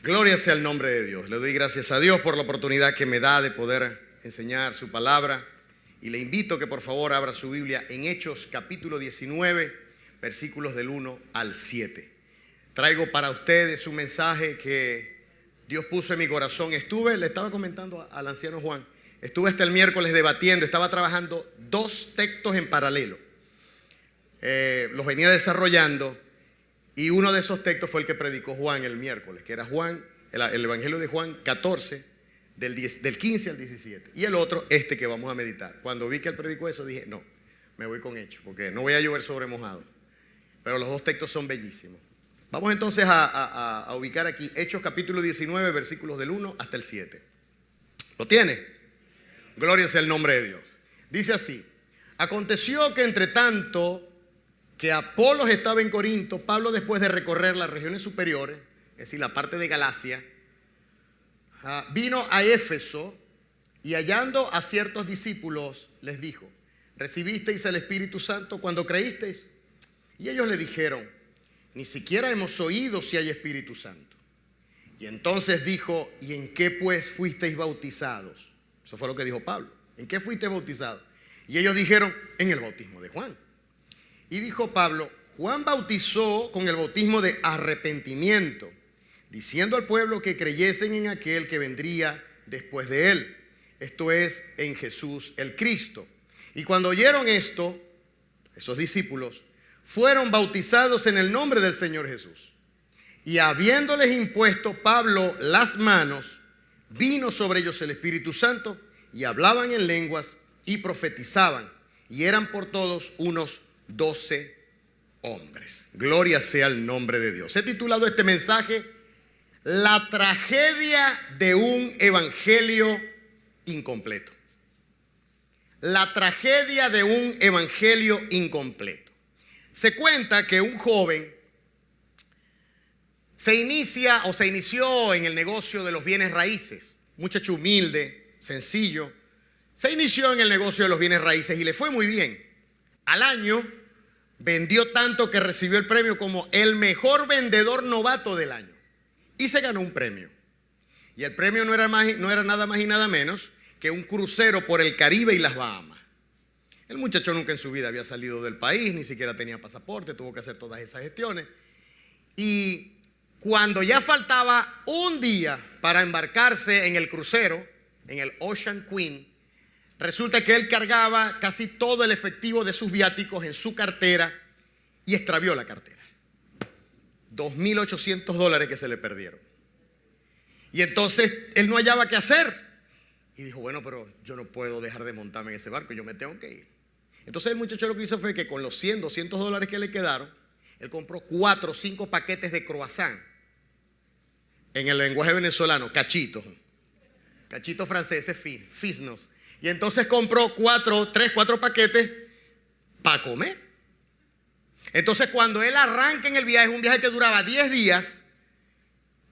Gloria sea el nombre de Dios. Le doy gracias a Dios por la oportunidad que me da de poder enseñar su palabra. Y le invito que por favor abra su Biblia en Hechos capítulo 19, versículos del 1 al 7. Traigo para ustedes un mensaje que Dios puso en mi corazón. Le estaba comentando al anciano Juan, estuve hasta el miércoles debatiendo, estaba trabajando dos textos en paralelo. Los venía desarrollando. Y uno de esos textos fue el que predicó Juan el miércoles, que era Juan, el Evangelio de Juan 14, del 15 al 17. Y el otro, este que vamos a meditar. Cuando vi que él predicó eso, dije, no, me voy con Hechos, porque no voy a llover sobre mojado. Pero los dos textos son bellísimos. Vamos entonces a ubicar aquí Hechos capítulo 19, versículos del 1 hasta el 7. ¿Lo tiene? Gloria sea el nombre de Dios. Dice así: aconteció que entre tanto que Apolos estaba en Corinto, Pablo, después de recorrer las regiones superiores, es decir, la parte de Galacia, vino a Éfeso y hallando a ciertos discípulos les dijo: ¿recibisteis el Espíritu Santo cuando creísteis? Y ellos le dijeron: ni siquiera hemos oído si hay Espíritu Santo. Y entonces dijo: ¿y en qué pues fuisteis bautizados? Eso fue lo que dijo Pablo. ¿En qué fuisteis bautizados? Y ellos dijeron: en el bautismo de Juan. Y dijo Pablo: Juan bautizó con el bautismo de arrepentimiento, diciendo al pueblo que creyesen en aquel que vendría después de él, esto es, en Jesús el Cristo. Y cuando oyeron esto, esos discípulos fueron bautizados en el nombre del Señor Jesús. Y habiéndoles impuesto Pablo las manos, vino sobre ellos el Espíritu Santo, y hablaban en lenguas y profetizaban, y eran por todos unos 12 hombres. Gloria sea el nombre de Dios. He titulado este mensaje: la tragedia de un evangelio incompleto. La tragedia de un evangelio incompleto. Se cuenta que un joven se inició en el negocio de los bienes raíces. Muchacho humilde, sencillo. Se inició en el negocio de los bienes raíces y le fue muy bien. Al año vendió tanto que recibió el premio como el mejor vendedor novato del año. Y se ganó un premio. Y el premio no era nada más y nada menos que un crucero por el Caribe y las Bahamas. El muchacho nunca en su vida había salido del país, ni siquiera tenía pasaporte, tuvo que hacer todas esas gestiones. Y cuando ya faltaba un día para embarcarse en el crucero, en el Ocean Queen, resulta que él cargaba casi todo el efectivo de sus viáticos en su cartera y extravió la cartera. $2,800 que se le perdieron. Y entonces él no hallaba qué hacer. Y dijo: bueno, pero yo no puedo dejar de montarme en ese barco, yo me tengo que ir. Entonces el muchacho lo que hizo fue que con los $100, $200 que le quedaron, él compró 4 o 5 paquetes de croissant. En el lenguaje venezolano, cachitos. Cachitos franceses, fisnos. Y entonces compró 4 paquetes para comer. Entonces cuando él arranca en el viaje, un viaje que duraba 10 días,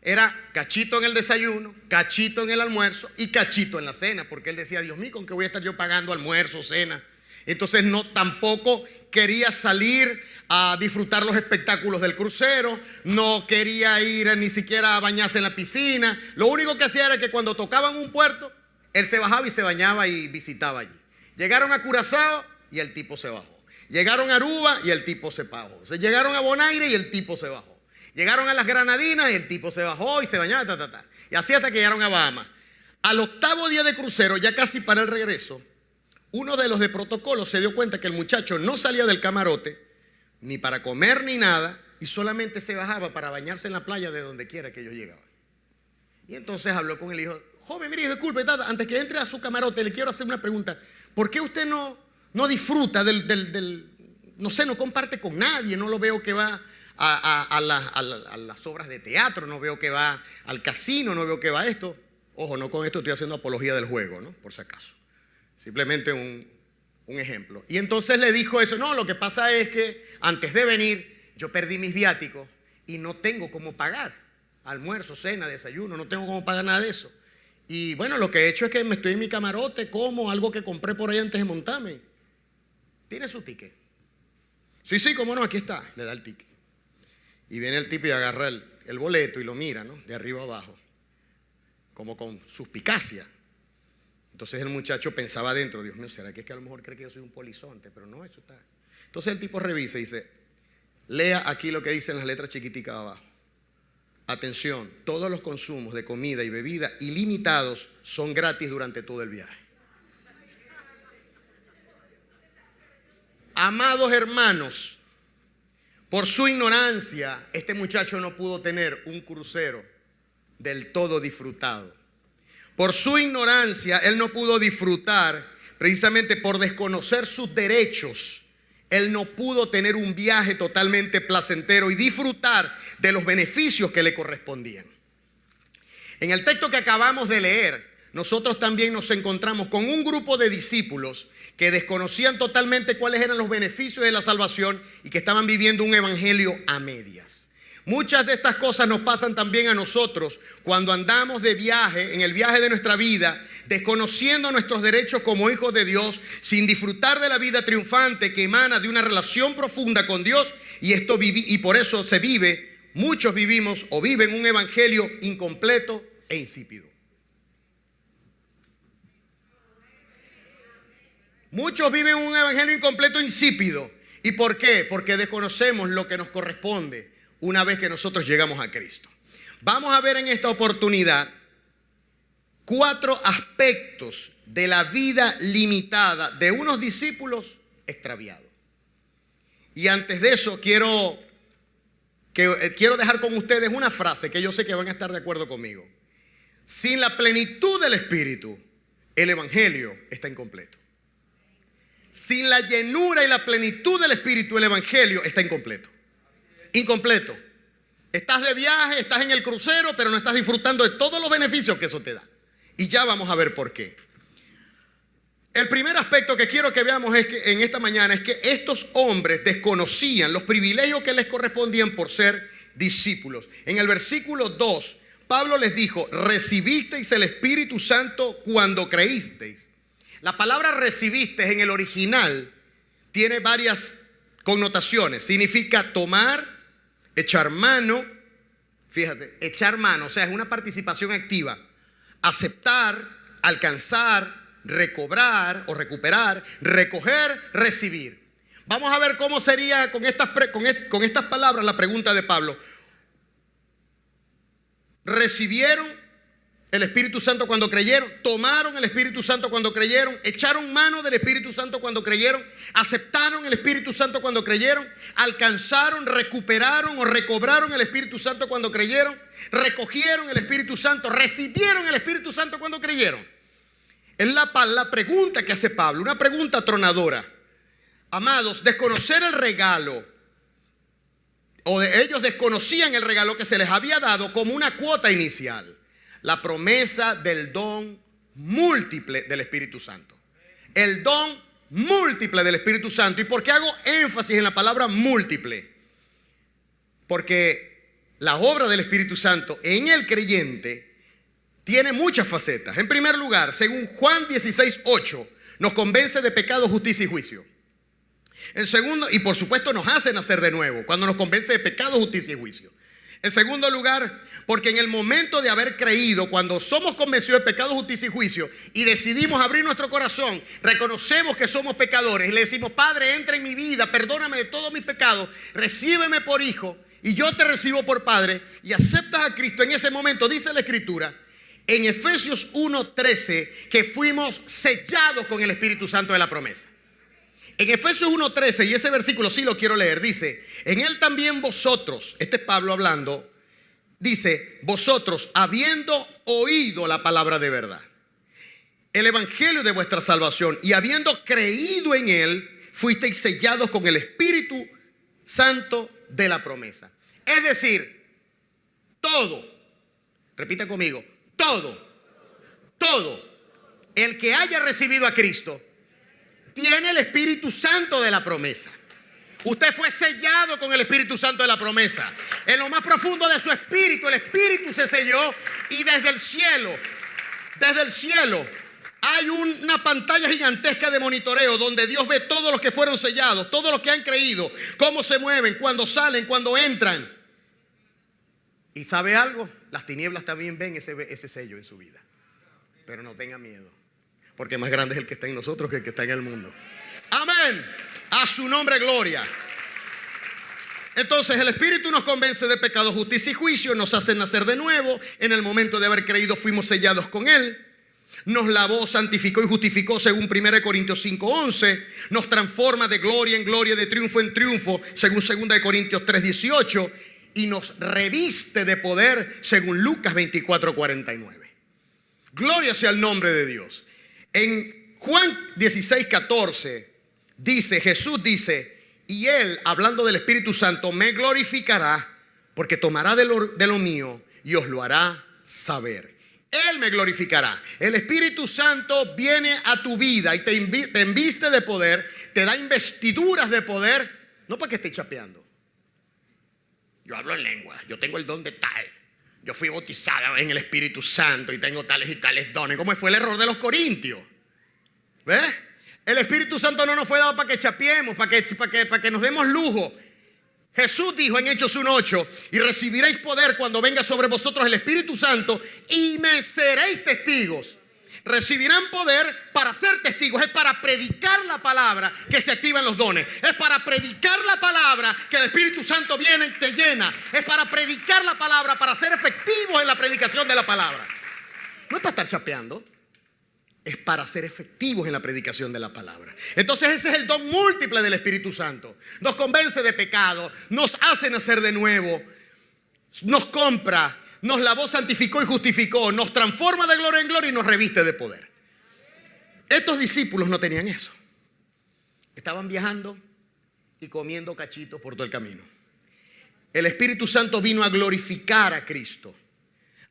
era cachito en el desayuno, cachito en el almuerzo y cachito en la cena, porque él decía: Dios mío, ¿con qué voy a estar yo pagando almuerzo, cena? Entonces tampoco quería salir a disfrutar los espectáculos del crucero, no quería ir ni siquiera a bañarse en la piscina. Lo único que hacía era que cuando tocaban un puerto, él se bajaba y se bañaba y visitaba allí. Llegaron a Curazao y el tipo se bajó. Llegaron a Aruba y el tipo se bajó. Se llegaron a Bonaire y el tipo se bajó. Llegaron a las Granadinas y el tipo se bajó y se bañaba, Y así hasta que llegaron a Bahamas. Al 8º día de crucero, ya casi para el regreso, uno de los de protocolo se dio cuenta que el muchacho no salía del camarote ni para comer ni nada, y solamente se bajaba para bañarse en la playa de donde quiera que ellos llegaban. Y entonces habló con él y dijo: joven, mire, disculpe, antes que entre a su camarote le quiero hacer una pregunta. ¿Por qué usted no disfruta no sé, no comparte con nadie? No lo veo que va a las obras de teatro, no veo que va al casino, no veo que va a esto. Ojo, no con esto estoy haciendo apología del juego, ¿no? Por si acaso. Simplemente un ejemplo. Y entonces le dijo eso: no, lo que pasa es que antes de venir yo perdí mis viáticos y no tengo cómo pagar almuerzo, cena, desayuno, no tengo cómo pagar nada de eso. Y bueno, lo que he hecho es que me estoy en mi camarote, como algo que compré por ahí antes de montarme. ¿Tiene su ticket? Sí, cómo no, aquí está. Le da el ticket. Y viene el tipo y agarra el boleto y lo mira, ¿no? De arriba abajo, como con suspicacia. Entonces el muchacho pensaba adentro, Dios mío, ¿será que es que a lo mejor cree que yo soy un polizonte? Pero no, eso está. Entonces el tipo revisa y dice, lea aquí lo que dicen las letras chiquiticas abajo. Atención, todos los consumos de comida y bebida ilimitados son gratis durante todo el viaje. Amados hermanos, por su ignorancia, este muchacho no pudo tener un crucero del todo disfrutado. Por su ignorancia, él no pudo disfrutar, precisamente por desconocer sus derechos. Él no pudo tener un viaje totalmente placentero y disfrutar de los beneficios que le correspondían. En el texto que acabamos de leer, nosotros también nos encontramos con un grupo de discípulos que desconocían totalmente cuáles eran los beneficios de la salvación y que estaban viviendo un evangelio a medias. Muchas de estas cosas nos pasan también a nosotros cuando andamos de viaje, en el viaje de nuestra vida, desconociendo nuestros derechos como hijos de Dios, sin disfrutar de la vida triunfante que emana de una relación profunda con Dios, y por eso se vive, muchos vivimos o viven un evangelio incompleto e insípido. Muchos viven un evangelio incompleto e insípido. ¿Y por qué? Porque desconocemos lo que nos corresponde una vez que nosotros llegamos a Cristo. Vamos a ver en esta oportunidad 4 aspectos de la vida limitada de unos discípulos extraviados. Y antes de eso quiero dejar con ustedes una frase que yo sé que van a estar de acuerdo conmigo. Sin la plenitud del Espíritu, el evangelio está incompleto. Sin la llenura y la plenitud del Espíritu, el evangelio está incompleto. Incompleto. Estás de viaje, estás en el crucero, pero no estás disfrutando de todos los beneficios que eso te da. Y ya vamos a ver por qué. El primer aspecto que quiero que veamos en esta mañana es que estos hombres desconocían los privilegios que les correspondían por ser discípulos. En el versículo 2, Pablo les dijo, recibisteis el Espíritu Santo cuando creísteis. La palabra recibisteis en el original tiene varias connotaciones. Significa tomar, echar mano, fíjate, echar mano, o sea, es una participación activa. Aceptar, alcanzar, recobrar o recuperar, recoger, recibir. Vamos a ver cómo sería con estas palabras la pregunta de Pablo. ¿Recibieron el Espíritu Santo cuando creyeron? ¿Tomaron el Espíritu Santo cuando creyeron? ¿Echaron mano del Espíritu Santo cuando creyeron? ¿Aceptaron el Espíritu Santo cuando creyeron? ¿Alcanzaron, recuperaron o recobraron el Espíritu Santo cuando creyeron? ¿Recogieron el Espíritu Santo? ¿Recibieron el Espíritu Santo cuando creyeron? Es la pregunta que hace Pablo, una pregunta atronadora. Amados, desconocer el regalo, ellos desconocían el regalo que se les había dado como una cuota inicial. La promesa del don múltiple del Espíritu Santo. El don múltiple del Espíritu Santo. ¿Y por qué hago énfasis en la palabra múltiple? Porque la obra del Espíritu Santo en el creyente tiene muchas facetas. En primer lugar, según Juan 16:8, nos convence de pecado, justicia y juicio. En segundo, y por supuesto nos hace nacer de nuevo cuando nos convence de pecado, justicia y juicio. En segundo lugar, porque en el momento de haber creído, cuando somos convencidos de pecado, justicia y juicio y decidimos abrir nuestro corazón, reconocemos que somos pecadores y le decimos, Padre, entra en mi vida, perdóname de todos mis pecados, recíbeme por hijo y yo te recibo por Padre, y aceptas a Cristo. En ese momento dice la Escritura en Efesios 1:13 que fuimos sellados con el Espíritu Santo de la promesa. En Efesios 1:13, y ese versículo sí lo quiero leer, dice, en él también vosotros, este es Pablo hablando, dice, vosotros habiendo oído la palabra de verdad, el evangelio de vuestra salvación, y habiendo creído en él, fuisteis sellados con el Espíritu Santo de la promesa. Es decir, todo, repita conmigo, todo el que haya recibido a Cristo tiene el Espíritu Santo de la promesa. Usted fue sellado con el Espíritu Santo de la promesa. En lo más profundo de su espíritu, el Espíritu se selló, y desde el cielo hay una pantalla gigantesca de monitoreo donde Dios ve todos los que fueron sellados, todos los que han creído, cómo se mueven, cuando salen, cuando entran. ¿Y sabe algo? Las tinieblas también ven ese sello en su vida. Pero no tenga miedo, porque más grande es el que está en nosotros que el que está en el mundo. Amén. A su nombre gloria. Entonces el Espíritu nos convence de pecado, justicia y juicio. Nos hace nacer de nuevo. En el momento de haber creído fuimos sellados con Él. Nos lavó, santificó y justificó según 1 Corintios 5:11. Nos transforma de gloria en gloria, de triunfo en triunfo según 2 Corintios 3:18. Y nos reviste de poder según Lucas 24:49. Gloria sea el nombre de Dios. En Juan 16:14 dice, Jesús dice: y Él, hablando del Espíritu Santo, me glorificará, porque tomará de lo mío y os lo hará saber. Él me glorificará. El Espíritu Santo viene a tu vida y te embiste de poder, te da investiduras de poder, no para que estés chapeando. Yo hablo en lengua, yo tengo el don de tal, yo fui bautizado en el Espíritu Santo y tengo tales y tales dones. ¿Cómo fue el error de los corintios? ¿Ves? El Espíritu Santo no nos fue dado para que chapiemos, para que nos demos lujo. Jesús dijo en Hechos 1:8: y recibiréis poder cuando venga sobre vosotros el Espíritu Santo y me seréis testigos. Recibirán poder para ser testigos. Es para predicar la palabra que se activan los dones. Es para predicar la palabra que el Espíritu Santo viene y te llena. Es para predicar la palabra, para ser efectivos en la predicación de la palabra. No es para estar chapeando, es para ser efectivos en la predicación de la palabra. Entonces ese es el don múltiple del Espíritu Santo. Nos convence de pecado, nos hace nacer de nuevo, nos compra, nos lavó, santificó y justificó, nos transforma de gloria en gloria y nos reviste de poder. Estos discípulos no tenían eso. Estaban viajando y comiendo cachitos por todo el camino. El Espíritu Santo vino a glorificar a Cristo.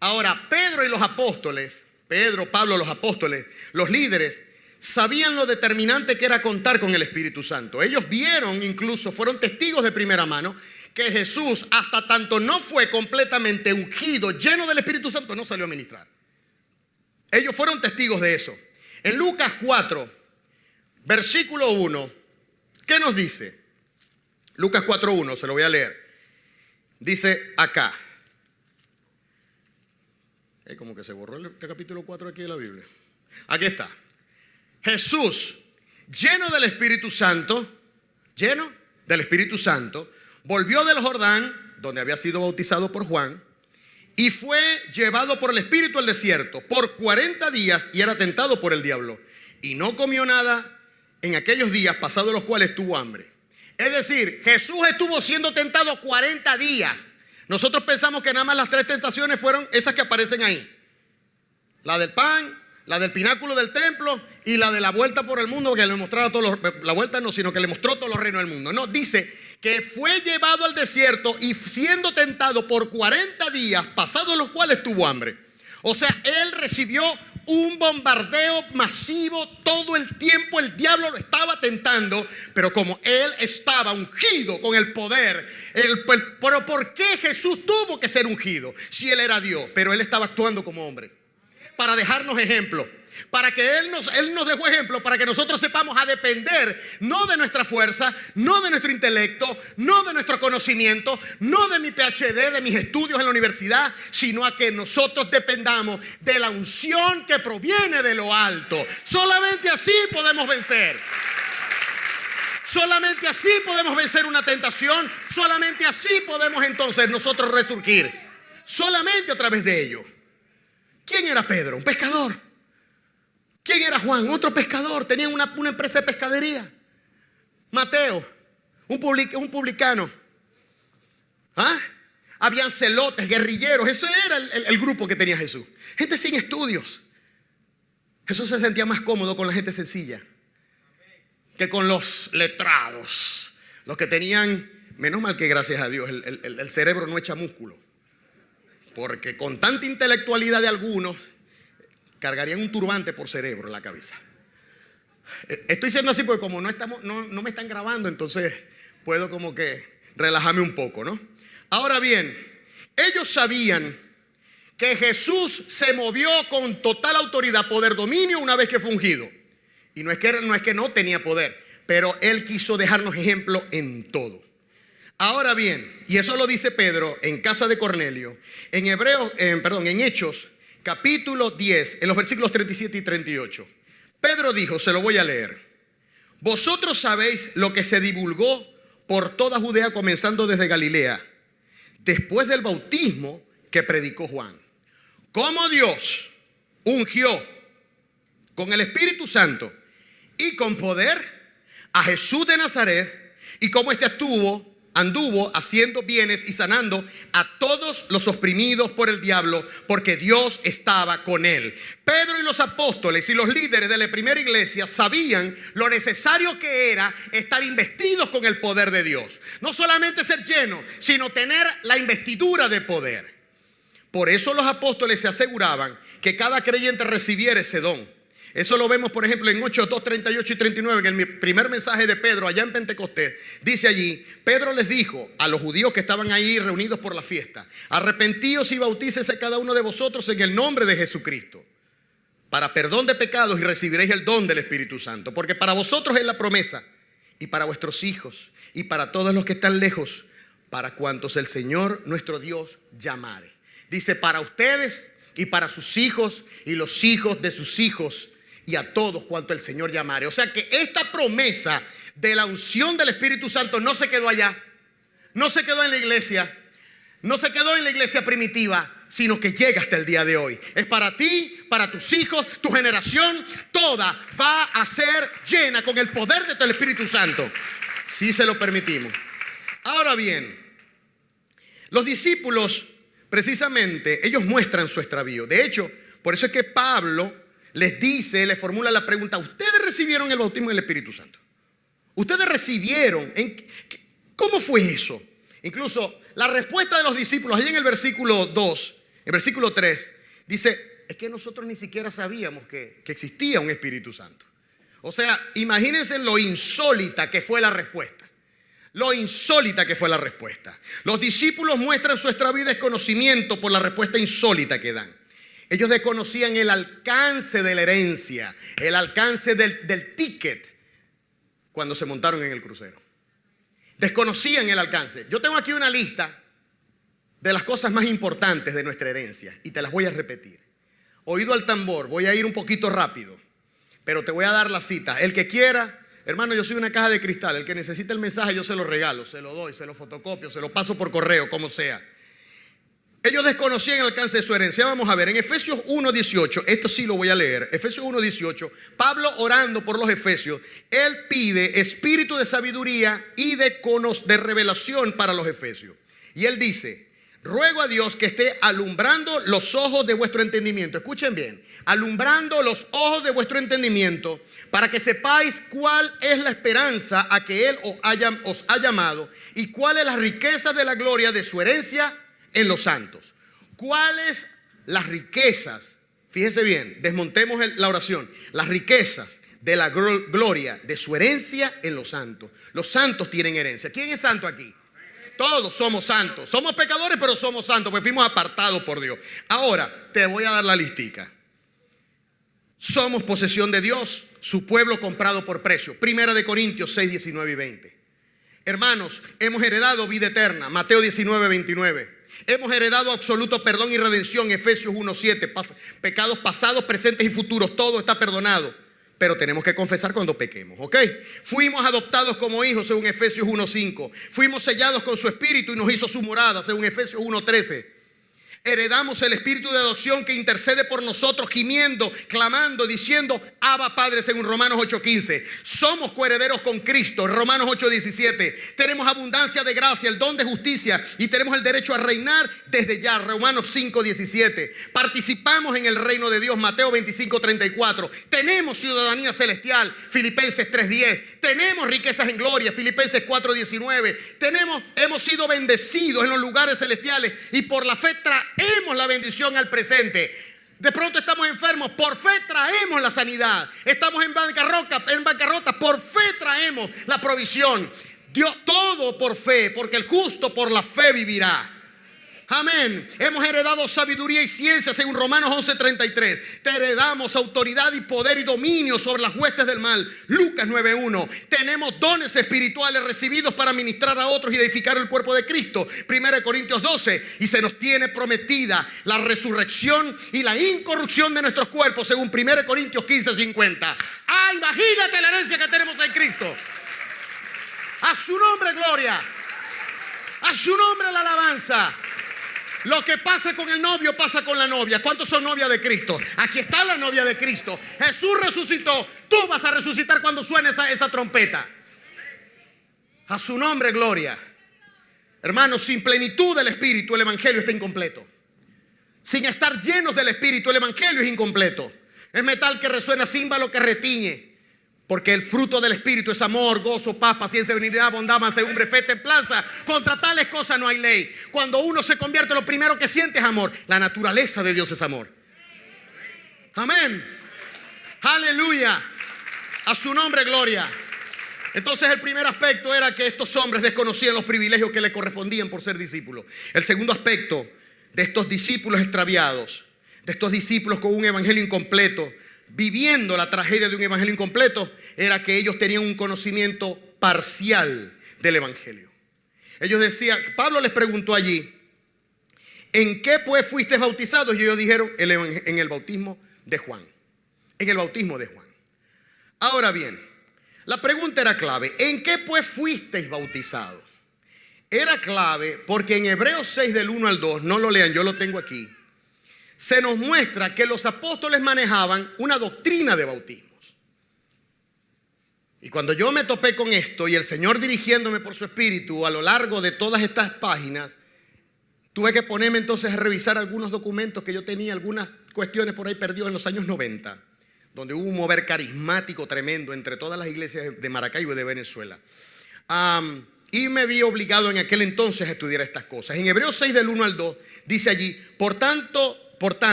Ahora, Pedro y los apóstoles, Pedro, Pablo, los apóstoles, los líderes, sabían lo determinante que era contar con el Espíritu Santo. Ellos vieron, incluso fueron testigos de primera mano, que Jesús, hasta tanto no fue completamente ungido, lleno del Espíritu Santo, no salió a ministrar. Ellos fueron testigos de eso. En Lucas 4, versículo 1, ¿qué nos dice? Lucas 4:1, se lo voy a leer. Dice acá. Como que se borró el capítulo 4 aquí de la Biblia. Aquí está. Jesús, lleno del Espíritu Santo, volvió del Jordán, donde había sido bautizado por Juan, y fue llevado por el Espíritu al desierto por 40 días y era tentado por el diablo. Y no comió nada en aquellos días, pasados los cuales tuvo hambre. Es decir, Jesús estuvo siendo tentado 40 días. Nosotros pensamos que nada más las 3 tentaciones fueron esas que aparecen ahí. La del pan, la del pináculo del templo y la de la vuelta por el mundo, que le mostraba la vuelta no, sino que le mostró todos los reinos del mundo. No, dice que fue llevado al desierto y siendo tentado por 40 días, pasados los cuales tuvo hambre. O sea, él recibió un bombardeo masivo todo el tiempo. El diablo lo estaba tentando, pero como él estaba ungido con el poder, pero ¿por qué Jesús tuvo que ser ungido? Si él era Dios, pero él estaba actuando como hombre, para dejarnos ejemplo, para que él nos dejó ejemplo, para que nosotros sepamos a depender no de nuestra fuerza, no de nuestro intelecto, no de nuestro conocimiento, no de mi PhD, de mis estudios en la universidad, sino a que nosotros dependamos de la unción que proviene de lo alto. Solamente así podemos vencer. Solamente así podemos vencer una tentación. Solamente así podemos entonces nosotros resurgir. Solamente a través de ello. ¿Quién era Pedro? Un pescador. ¿Quién era Juan? Otro pescador. Tenían una empresa de pescadería. Mateo, un publicano. ¿Ah? Habían celotes, guerrilleros. Ese era el grupo que tenía Jesús. Gente sin estudios. Jesús se sentía más cómodo con la gente sencilla que con los letrados. Los que tenían, menos mal que gracias a Dios, el cerebro no echa músculo. Porque con tanta intelectualidad de algunos, cargarían un turbante por cerebro en la cabeza. Estoy diciendo así porque como no me están grabando, entonces puedo como que relajarme un poco, ¿no? Ahora bien, ellos sabían que Jesús se movió con total autoridad, poder, dominio una vez que fue ungido. Y no es que no tenía poder, pero él quiso dejarnos ejemplo en todo. Ahora bien, y eso lo dice Pedro en casa de Cornelio, en Hechos, capítulo 10, en los versículos 37 y 38. Pedro dijo, se lo voy a leer: vosotros sabéis lo que se divulgó por toda Judea, comenzando desde Galilea, después del bautismo que predicó Juan, cómo Dios ungió con el Espíritu Santo y con poder a Jesús de Nazaret, y cómo éste anduvo haciendo bienes y sanando a todos los oprimidos por el diablo, porque Dios estaba con él. Pedro y los apóstoles y los líderes de la primera iglesia sabían lo necesario que era estar investidos con el poder de Dios. No solamente ser llenos, sino tener la investidura de poder. Por eso los apóstoles se aseguraban que cada creyente recibiera ese don. Eso lo vemos, por ejemplo, en Hechos 2, 38 y 39, en el primer mensaje de Pedro allá en Pentecostés. Dice allí, Pedro les dijo a los judíos que estaban ahí reunidos por la fiesta: arrepentíos y bautícese cada uno de vosotros en el nombre de Jesucristo para perdón de pecados, y recibiréis el don del Espíritu Santo. Porque para vosotros es la promesa, y para vuestros hijos, y para todos los que están lejos, para cuantos el Señor nuestro Dios llamare. Dice, para ustedes y para sus hijos y los hijos de sus hijos, y a todos cuanto el Señor llamare. O sea que esta promesa de la unción del Espíritu Santo no se quedó allá, no se quedó en la iglesia, no se quedó en la iglesia primitiva, sino que llega hasta el día de hoy. Es para ti, para tus hijos, tu generación toda va a ser llena con el poder del Espíritu Santo, si se lo permitimos. Ahora bien, los discípulos precisamente, ellos muestran su extravío. De hecho, por eso es que Pablo les formula la pregunta: ¿ustedes recibieron el bautismo del Espíritu Santo? ¿Ustedes recibieron? ¿Cómo fue eso? Incluso la respuesta de los discípulos, allí en el versículo 2, el versículo 3, dice, es que nosotros ni siquiera sabíamos que existía un Espíritu Santo. O sea, imagínense lo insólita que fue la respuesta. Lo insólita que fue la respuesta. Los discípulos muestran su extravío y desconocimiento por la respuesta insólita que dan. Ellos desconocían el alcance de la herencia, el alcance del ticket cuando se montaron en el crucero. Desconocían el alcance. Yo tengo aquí una lista de las cosas más importantes de nuestra herencia y te las voy a repetir. Oído al tambor, voy a ir un poquito rápido, pero te voy a dar la cita. El que quiera, hermano, yo soy una caja de cristal. El que necesite el mensaje yo se lo regalo, se lo doy, se lo fotocopio, se lo paso por correo, como sea. Ellos desconocían el alcance de su herencia. Vamos a ver, en Efesios 1:18, esto sí lo voy a leer. Efesios 1:18, Pablo orando por los efesios, él pide espíritu de sabiduría y de revelación para los efesios. Y él dice, ruego a Dios que esté alumbrando los ojos de vuestro entendimiento. Escuchen bien, alumbrando los ojos de vuestro entendimiento, para que sepáis cuál es la esperanza a que Él os ha llamado, y cuál es la riqueza de la gloria de su herencia en los santos. ¿Cuáles las riquezas? Fíjese bien, desmontemos la oración. Las riquezas de la gloria de su herencia en los santos. Los santos tienen herencia. ¿Quién es santo aquí? Todos somos santos. Somos pecadores, pero somos santos, porque fuimos apartados por Dios. Ahora, te voy a dar la listica. Somos posesión de Dios, su pueblo comprado por precio. Primera de Corintios 6, 19 y 20. Hermanos, hemos heredado vida eterna. Mateo 19, 29. Hemos heredado absoluto perdón y redención. Efesios 1:7. Pecados pasados, presentes y futuros, todo está perdonado. Pero tenemos que confesar cuando pequemos, ¿ok? Fuimos adoptados como hijos, según Efesios 1:5. Fuimos sellados con su espíritu y nos hizo su morada, según Efesios 1:13. Heredamos el espíritu de adopción que intercede por nosotros, gimiendo, clamando, diciendo, Abba Padre, según Romanos 8:15. Somos coherederos con Cristo, Romanos 8:17. Tenemos abundancia de gracia, el don de justicia, y tenemos el derecho a reinar desde ya, Romanos 5:17. Participamos en el reino de Dios, Mateo 25:34. Tenemos ciudadanía celestial, Filipenses 3:10. Tenemos riquezas en gloria, Filipenses 4:19. Hemos sido bendecidos en los lugares celestiales, y por la fe traemos la bendición al presente. De pronto estamos enfermos, por fe traemos la sanidad. Estamos en bancarrota, por fe traemos la provisión. Dios, todo por fe, porque el justo por la fe vivirá. Amén. Hemos heredado sabiduría y ciencia según Romanos 11:33. Te heredamos autoridad y poder y dominio sobre las huestes del mal. Lucas 9:1. Tenemos dones espirituales recibidos para ministrar a otros y edificar el cuerpo de Cristo. 1 Corintios 12. Y se nos tiene prometida la resurrección y la incorrupción de nuestros cuerpos según 1 Corintios 15:50. Imagínate la herencia que tenemos en Cristo. A su nombre gloria. A su nombre la alabanza. Lo que pasa con el novio pasa con la novia. ¿Cuántos son novias de Cristo? Aquí está la novia de Cristo. Jesús resucitó. Tú vas a resucitar cuando suene esa trompeta. A su nombre, gloria. Hermanos, sin plenitud del Espíritu el Evangelio está incompleto. Sin estar llenos del Espíritu el Evangelio es incompleto. Es metal que resuena, címbalo que retiñe. Porque el fruto del Espíritu es amor, gozo, paz, paciencia, benignidad, bondad, mansedumbre, fe, templanza. Contra tales cosas no hay ley. Cuando uno se convierte, lo primero que siente es amor. La naturaleza de Dios es amor. Amén. Aleluya. A su nombre, gloria. Entonces el primer aspecto era que estos hombres desconocían los privilegios que le correspondían por ser discípulos. El segundo aspecto de estos discípulos extraviados, de estos discípulos con un evangelio incompleto, viviendo la tragedia de un evangelio incompleto, era que ellos tenían un conocimiento parcial del evangelio. Ellos decían, Pablo les preguntó allí, ¿en qué pues fuisteis bautizados? Y ellos dijeron, en el bautismo de Juan. En el bautismo de Juan. Ahora bien, la pregunta era clave, ¿en qué pues fuisteis bautizados? Era clave porque en Hebreos 6 del 1 al 2, no lo lean, yo lo tengo aquí, se nos muestra que los apóstoles manejaban una doctrina de bautismos. Y cuando yo me topé con esto y el Señor dirigiéndome por su espíritu a lo largo de todas estas páginas, tuve que ponerme entonces a revisar algunos documentos que yo tenía, algunas cuestiones por ahí perdidas en los años 90, donde hubo un mover carismático tremendo entre todas las iglesias de Maracaibo y de Venezuela. Y me vi obligado en aquel entonces a estudiar estas cosas. En Hebreos 6 del 1 al 2 dice allí, por tanto,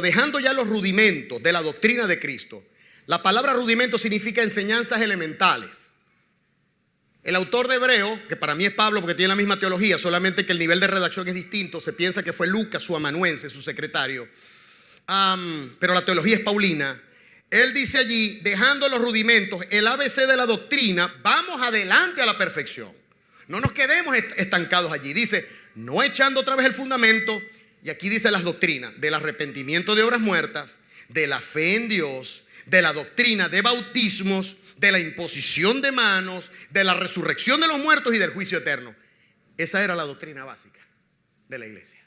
dejando ya los rudimentos de la doctrina de Cristo. La palabra rudimento significa enseñanzas elementales. El autor de Hebreo, que para mí es Pablo porque tiene la misma teología, solamente que el nivel de redacción es distinto, se piensa que fue Lucas, su amanuense, su secretario, pero la teología es paulina. Él dice allí, dejando los rudimentos, el ABC de la doctrina, vamos adelante a la perfección. No nos quedemos estancados allí. Dice, no echando otra vez el fundamento. Y aquí dice las doctrinas del arrepentimiento de obras muertas, de la fe en Dios, de la doctrina de bautismos, de la imposición de manos, de la resurrección de los muertos y del juicio eterno. Esa era la doctrina básica de la iglesia.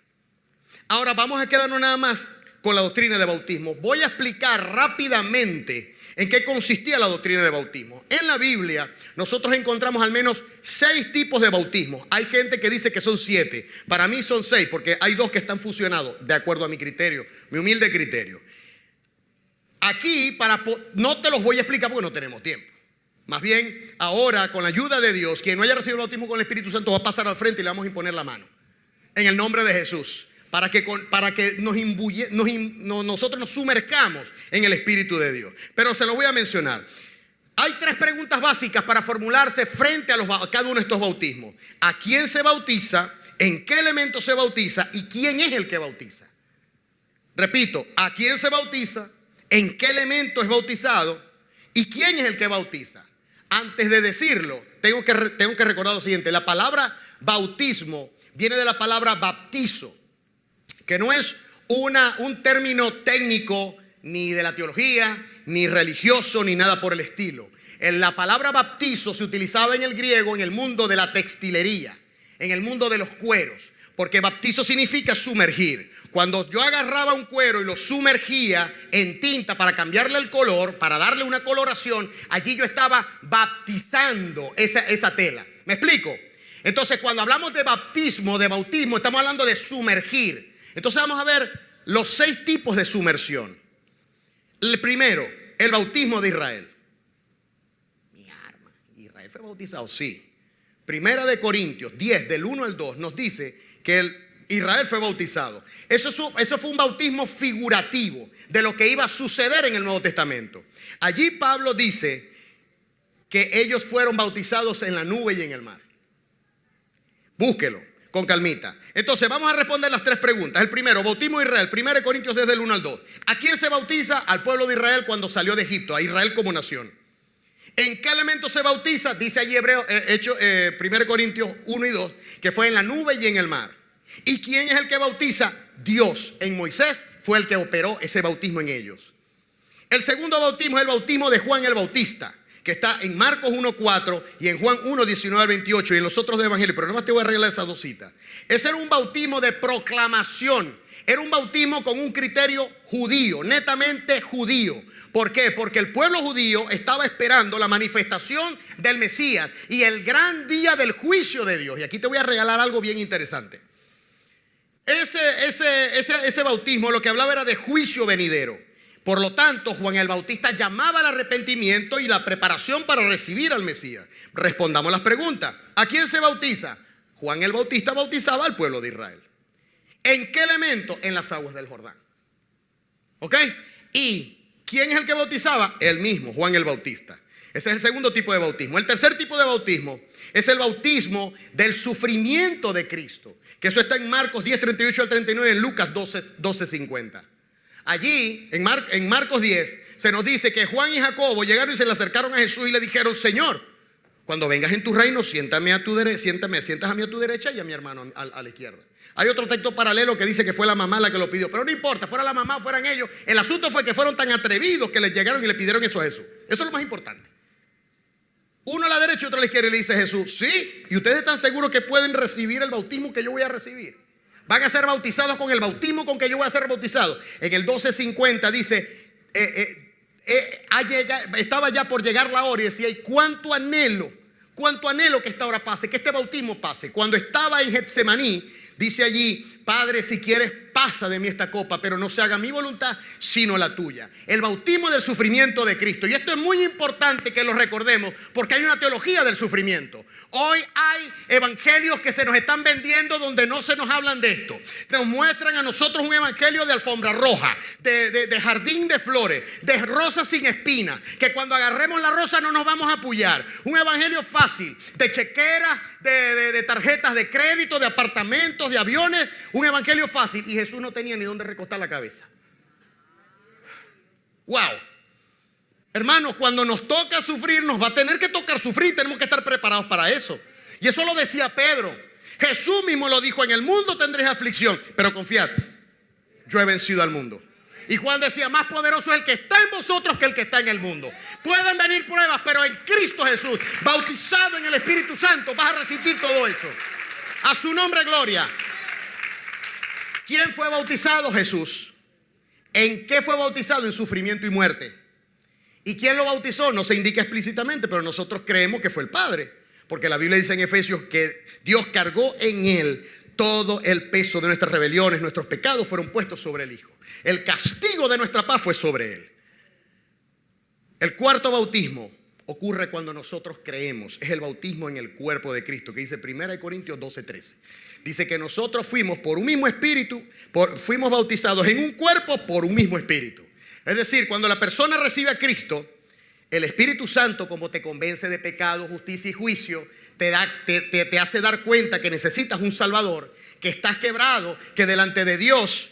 Ahora vamos a quedarnos nada más con la doctrina de bautismo. Voy a explicar rápidamente en qué consistía la doctrina de bautismo. En la Biblia nosotros encontramos al menos 6 tipos de bautismo. Hay gente que dice que son 7. Para mí son 6 porque hay 2 que están fusionados de acuerdo a mi criterio, mi humilde criterio. Aquí no te los voy a explicar porque no tenemos tiempo. Más bien ahora con la ayuda de Dios, quien no haya recibido el bautismo con el Espíritu Santo va a pasar al frente y le vamos a imponer la mano en el nombre de Jesús. Para que nosotros nos sumercamos en el Espíritu de Dios. Pero se lo voy a mencionar. Hay 3 preguntas básicas para formularse frente a cada uno de estos bautismos. ¿A quién se bautiza? ¿En qué elemento se bautiza? ¿Y quién es el que bautiza? Repito, ¿a quién se bautiza? ¿En qué elemento es bautizado? ¿Y quién es el que bautiza? Antes de decirlo, tengo que recordar lo siguiente. La palabra bautismo viene de la palabra baptizo, que no es un término técnico ni de la teología, ni religioso, ni nada por el estilo. La palabra baptizo se utilizaba en el griego en el mundo de la textilería, en el mundo de los cueros, porque baptizo significa sumergir. Cuando yo agarraba un cuero y lo sumergía en tinta para cambiarle el color, para darle una coloración, allí yo estaba baptizando esa tela. ¿Me explico? Entonces cuando hablamos de bautismo, estamos hablando de sumergir. Entonces vamos a ver los 6 tipos de sumersión. El primero, el bautismo de Israel. ¿Israel fue bautizado? Sí. Primera de Corintios 10, del 1 al 2, nos dice que Israel fue bautizado. Eso fue un bautismo figurativo de lo que iba a suceder en el Nuevo Testamento. Allí Pablo dice que ellos fueron bautizados en la nube y en el mar. Búsquelo. con calmita. Entonces vamos a responder las tres preguntas. El primero, bautismo de Israel, 1 Corintios desde el 1 al 2. ¿A quién se bautiza? Al pueblo de Israel cuando salió de Egipto, a Israel como nación. ¿En qué elemento se bautiza? Dice allí 1 Corintios 1 y 2, que fue en la nube y en el mar. ¿Y quién es el que bautiza? Dios. En Moisés fue el que operó ese bautismo en ellos. El segundo bautismo es el bautismo de Juan el Bautista, que está en Marcos 1:4 y en Juan 1:19 al 28 y en los otros de Evangelio, pero nomás te voy a arreglar esas dos citas. Ese era un bautismo de proclamación, era un bautismo con un criterio judío, netamente judío. ¿Por qué? Porque el pueblo judío estaba esperando la manifestación del Mesías y el gran día del juicio de Dios. Y aquí te voy a regalar algo bien interesante. Ese bautismo lo que hablaba era de juicio venidero. Por lo tanto, Juan el Bautista llamaba al arrepentimiento y la preparación para recibir al Mesías. Respondamos las preguntas. ¿A quién se bautiza? Juan el Bautista bautizaba al pueblo de Israel. ¿En qué elemento? En las aguas del Jordán. ¿Ok? ¿Y quién es el que bautizaba? Él mismo, Juan el Bautista. Ese es el segundo tipo de bautismo. El tercer tipo de bautismo es el bautismo del sufrimiento de Cristo, que eso está en Marcos 10:38 al 39, en Lucas 12:50. Allí, en Marcos 10, se nos dice que Juan y Jacobo llegaron y se le acercaron a Jesús y le dijeron: Señor, cuando vengas en tu reino, sientas a mí a tu derecha y a mi hermano a la izquierda. Hay otro texto paralelo que dice que fue la mamá la que lo pidió, pero no importa, fuera la mamá, fueran ellos. El asunto fue que fueron tan atrevidos que les llegaron y le pidieron eso a Jesús. Eso es lo más importante. Uno a la derecha y otro a la izquierda, y le dice Jesús: sí, y ustedes están seguros que pueden recibir el bautismo que yo voy a recibir. Van a ser bautizados con el bautismo con que yo voy a ser bautizado. En el 12:50 dice, estaba ya por llegar la hora y decía: y cuánto anhelo que esta hora pase, que este bautismo pase. Cuando estaba en Getsemaní, dice allí: Padre, si quieres, pasa de mí esta copa, pero no se haga mi voluntad, sino la tuya. El bautismo del sufrimiento de Cristo. Y esto es muy importante que lo recordemos, porque hay una teología del sufrimiento. Hoy hay evangelios que se nos están vendiendo donde no se nos hablan de esto. Nos muestran a nosotros un evangelio de alfombra roja, de jardín de flores, de rosas sin espinas, que cuando agarremos la rosa no nos vamos a apoyar. Un evangelio fácil, de chequeras, de tarjetas de crédito, de apartamentos, de aviones. Un evangelio fácil, y Jesús no tenía ni dónde recostar la cabeza. Wow. Hermanos, cuando nos toca sufrir, nos va a tener que tocar sufrir. Tenemos que estar preparados para eso. Y eso lo decía Pedro. Jesús mismo lo dijo: en el mundo tendréis aflicción, pero confiad, yo he vencido al mundo. Y Juan decía: más poderoso es el que está en vosotros que el que está en el mundo. Pueden venir pruebas, pero en Cristo Jesús, bautizado en el Espíritu Santo, vas a resistir todo eso. A su nombre, gloria. ¿Quién fue bautizado? Jesús. ¿En qué fue bautizado? En sufrimiento y muerte. ¿Y quién lo bautizó? No se indica explícitamente, pero nosotros creemos que fue el Padre, porque la Biblia dice en Efesios que Dios cargó en Él todo el peso de nuestras rebeliones. Nuestros pecados fueron puestos sobre el Hijo. El castigo de nuestra paz fue sobre Él. El cuarto bautismo ocurre cuando nosotros creemos. Es el bautismo en el cuerpo de Cristo, que dice 1 Corintios 12:13. Dice que nosotros fuimos por un mismo espíritu, fuimos bautizados en un cuerpo por un mismo espíritu. Es decir, cuando la persona recibe a Cristo, el Espíritu Santo, como te convence de pecado, justicia y juicio, te hace dar cuenta que necesitas un Salvador, que estás quebrado, que delante de Dios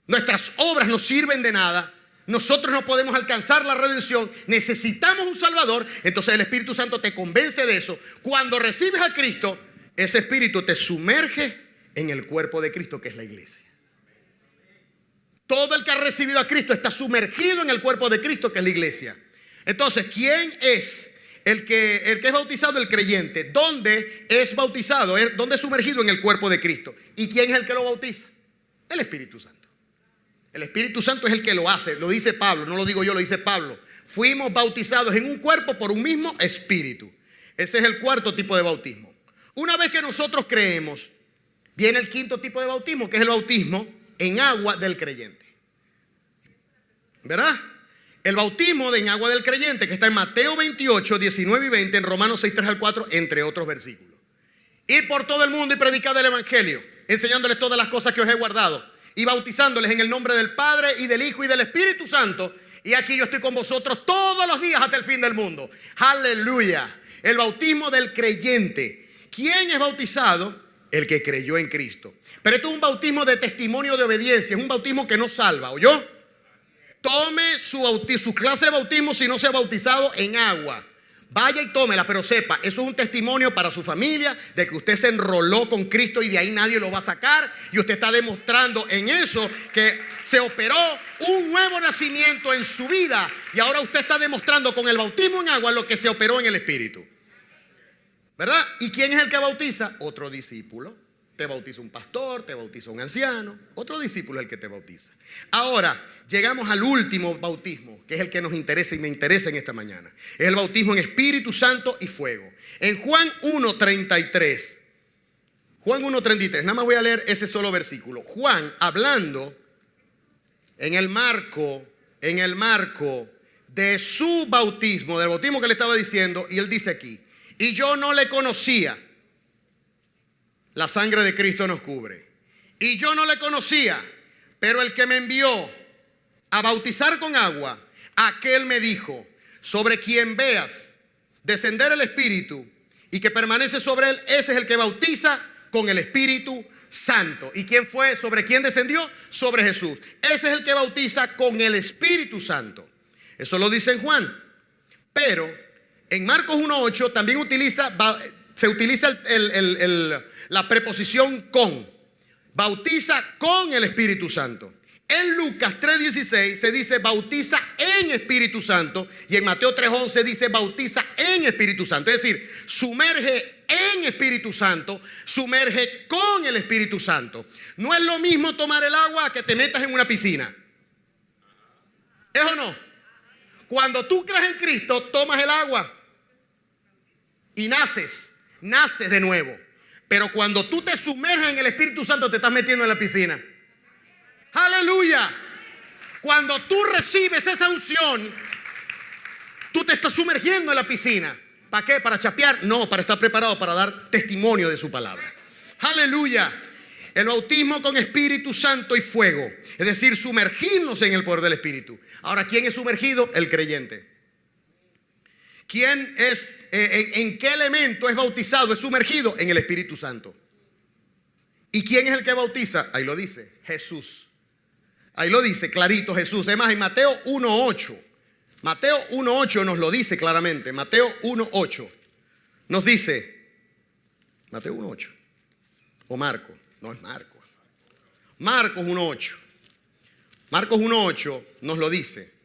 nuestras obras no sirven de nada. Nosotros no podemos alcanzar la redención, necesitamos un Salvador. Entonces el Espíritu Santo te convence de eso. Cuando recibes a Cristo, ese Espíritu te sumerge en el cuerpo de Cristo, que es la iglesia. Todo el que ha recibido a Cristo está sumergido en el cuerpo de Cristo, que es la iglesia. Entonces, ¿quién es el que es bautizado? El creyente. ¿Dónde es bautizado? ¿Dónde es sumergido? En el cuerpo de Cristo. ¿Y quién es el que lo bautiza? El Espíritu Santo. El Espíritu Santo es el que lo hace. Lo dice Pablo, no lo digo yo, lo dice Pablo. Fuimos bautizados en un cuerpo por un mismo Espíritu. Ese es el cuarto tipo de bautismo. Una vez que nosotros creemos, viene el quinto tipo de bautismo, que es el bautismo en agua del creyente. ¿Verdad? El bautismo en agua del creyente, que está en Mateo 28, 19 y 20, en Romanos 6, 3 al 4, entre otros versículos. Ir por todo el mundo y predicar el evangelio, enseñándoles todas las cosas que os he guardado y bautizándoles en el nombre del Padre y del Hijo y del Espíritu Santo. Y aquí yo estoy con vosotros todos los días hasta el fin del mundo. Aleluya. El bautismo del creyente. ¿Quién es bautizado El que creyó en Cristo. Pero esto es un bautismo de testimonio de obediencia. Es un bautismo que no salva, ¿oyó? Tome su clase de bautismo si no se ha bautizado en agua. Vaya y tómela, pero sepa, eso es un testimonio para su familia de que usted se enroló con Cristo y de ahí nadie lo va a sacar. Y usted está demostrando en eso que se operó un nuevo nacimiento en su vida. Y ahora usted está demostrando con el bautismo en agua lo que se operó en el Espíritu. ¿Verdad? ¿Y quién es el que bautiza? Otro discípulo. Te bautiza un pastor, te bautiza un anciano. Otro discípulo es el que te bautiza. Ahora, llegamos al último bautismo, que es el que nos interesa y me interesa en esta mañana. Es el bautismo en Espíritu Santo y fuego. En Juan 1:33. Juan 1:33. Nada más voy a leer ese solo versículo. Juan, hablando en el marco de su bautismo, del bautismo que le estaba diciendo, y él dice aquí: y yo no le conocía. La sangre de Cristo nos cubre. Y yo no le conocía, pero el que me envió a bautizar con agua, aquel me dijo: sobre quien veas descender el Espíritu y que permanece sobre él, ese es el que bautiza con el Espíritu Santo. ¿Y quién fue? ¿Sobre quién descendió? Sobre Jesús. Ese es el que bautiza con el Espíritu Santo. Eso lo dice en Juan. Pero en Marcos 1:8 también se utiliza la preposición con. Bautiza con el Espíritu Santo. En Lucas 3:16 se dice bautiza en Espíritu Santo. Y en Mateo 3:11 dice bautiza en Espíritu Santo. Es decir, sumerge en Espíritu Santo, sumerge con el Espíritu Santo. No es lo mismo tomar el agua que te metas en una piscina. ¿Es o no? Cuando tú crees en Cristo, tomas el agua y naces de nuevo. Pero cuando tú te sumerges en el Espíritu Santo, te estás metiendo en la piscina. ¡Aleluya! Cuando tú recibes esa unción, tú te estás sumergiendo en la piscina. ¿Para qué? ¿Para chapear? No, para estar preparado para dar testimonio de su palabra. ¡Aleluya! El bautismo con Espíritu Santo y fuego, es decir, sumergirnos en el poder del Espíritu. Ahora, ¿quién es sumergido? El creyente. ¿Quién es, en qué elemento es bautizado, es sumergido? En el Espíritu Santo. ¿Y quién es el que bautiza? Ahí lo dice, Jesús. Ahí lo dice clarito Jesús. Además, en Mateo 1:8 nos lo dice claramente. Mateo 1:8 nos dice, Mateo 1:8 o Marcos, no es Marcos. Marcos 1:8. Marcos 1:8 nos lo dice.